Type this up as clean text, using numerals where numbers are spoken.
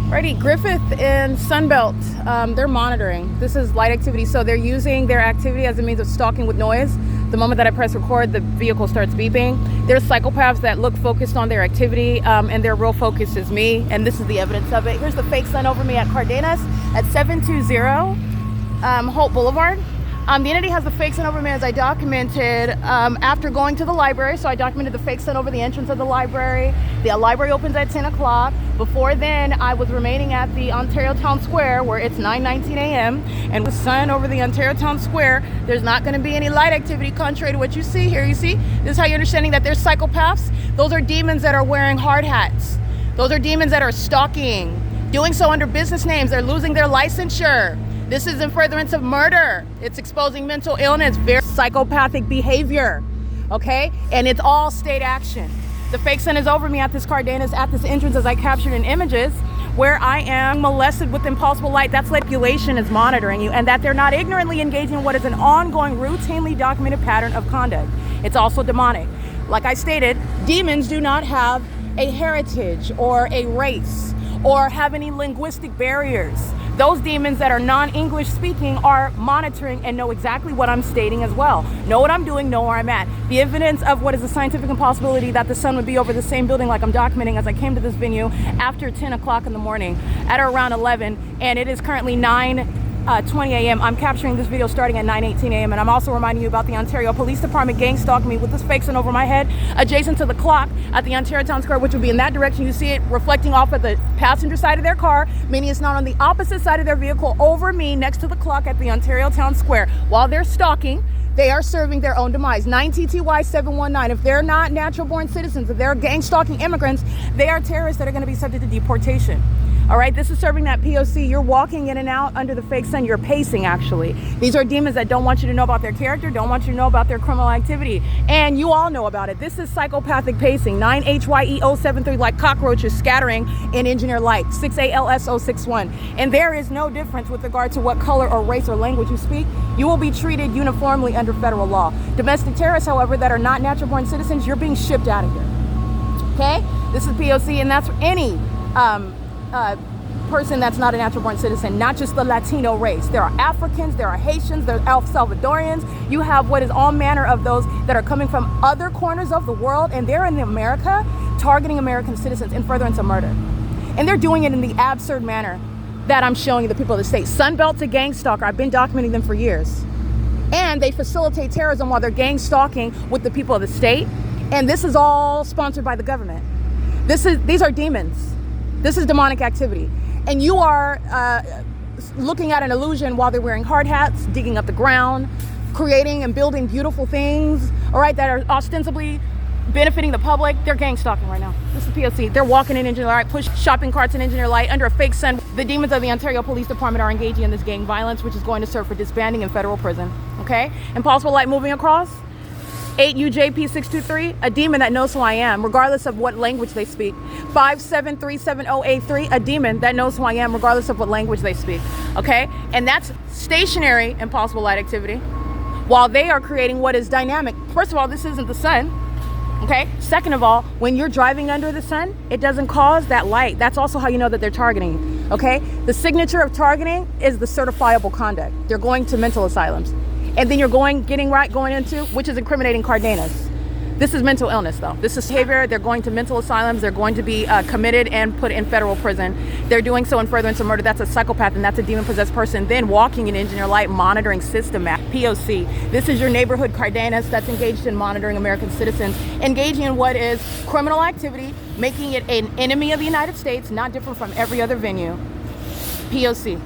Righty, Griffith and Sunbelt, they're monitoring. This is light activity, so they're using their activity as a means of stalking with noise. The moment that I press record, the vehicle starts beeping. There's psychopaths that look focused on their activity, and their real focus is me, and this is the evidence of it. Here's the fake sun over me at Cardenas at 720 Holt Boulevard. The entity has the fake sun over me as I documented after going to the library. So I documented the fake sun over the entrance of the library. The library opens at 10 o'clock. Before then, I was remaining at the Ontario Town Square where it's 9:19 a.m. And with sun over the Ontario Town Square, there's not going to be any light activity contrary to what you see here. You see, this is how you're understanding that there's psychopaths. Those are demons that are wearing hard hats. Those are demons that are stalking, doing so under business names. They're losing their licensure. This is in furtherance of murder. It's exposing mental illness, very psychopathic behavior, okay? And it's all state action. The fake sun is over me at this Cardenas, at this entrance as I captured in images, where I am molested with impossible light. That's manipulation is monitoring you, and that they're not ignorantly engaging in what is an ongoing, routinely documented pattern of conduct. It's also demonic. Like I stated, demons do not have a heritage or a race or have any linguistic barriers. Those demons that are non-English speaking are monitoring and know exactly what I'm stating as well. Know what I'm doing, know where I'm at. The evidence of what is a scientific impossibility that the sun would be over the same building like I'm documenting as I came to this venue after 10 o'clock in the morning at around 11, and it is currently 9:20 a.m. I'm capturing this video starting at 9:18 a.m. and I'm also reminding you about the Ontario Police Department gang stalking me with this fake sun over my head adjacent to the clock at the Ontario Town Square, which would be in that direction. You see it reflecting off at the passenger side of their car, meaning it's not on the opposite side of their vehicle over me next to the clock at the Ontario Town Square. While they're stalking, they are serving their own demise. 9TTY 719. If they're not natural born citizens, if they're gang stalking immigrants, they are terrorists that are going to be subject to deportation. All right, this is serving that P.O.C. You're walking in and out under the fake sun. You're pacing, actually. These are demons that don't want you to know about their character, don't want you to know about their criminal activity. And you all know about it. This is psychopathic pacing. 9HYE073, like cockroaches scattering in engineer light. 6ALS061. And there is no difference with regard to what color or race or language you speak. You will be treated uniformly under federal law. Domestic terrorists, however, that are not natural born citizens, you're being shipped out of here. Okay? This is P.O.C. and that's any person that's not a natural born citizen, not just the Latino race. There are Africans, there are Haitians, there are El Salvadorians. You have what is all manner of those that are coming from other corners of the world, and they're in America targeting American citizens in furtherance of murder. And they're doing it in the absurd manner that I'm showing the people of the state. Sunbelt's a gang stalker. I've been documenting them for years. And they facilitate terrorism while they're gang stalking with the people of the state. And this is all sponsored by the government. These are demons. This is demonic activity. And you are looking at an illusion while they're wearing hard hats, digging up the ground, creating and building beautiful things, all right, that are ostensibly benefiting the public. They're gang stalking right now. This is P.O.C. They're walking in engineer light, push shopping carts in engineer light under a fake sun. The demons of the Ontario Police Department are engaging in this gang violence, which is going to serve for disbanding in federal prison, okay? Impossible light moving across. 8UJP623, a demon that knows who I am, regardless of what language they speak. 57370883, a demon that knows who I am, regardless of what language they speak. Okay? And that's stationary impossible light activity, while they are creating what is dynamic. First of all, this isn't the sun. Okay? Second of all, when you're driving under the sun, it doesn't cause that light. That's also how you know that they're targeting. Okay? The signature of targeting is the certifiable conduct. They're going to mental asylums. And then you're going into, which is incriminating Cardenas. This is mental illness, though. This is behavior. They're going to mental asylums. They're going to be committed and put in federal prison. They're doing so in furtherance of murder. That's a psychopath, and that's a demon-possessed person. Then walking in engineer light monitoring system at P.O.C. This is your neighborhood Cardenas that's engaged in monitoring American citizens, engaging in what is criminal activity, making it an enemy of the United States, not different from every other venue. P.O.C.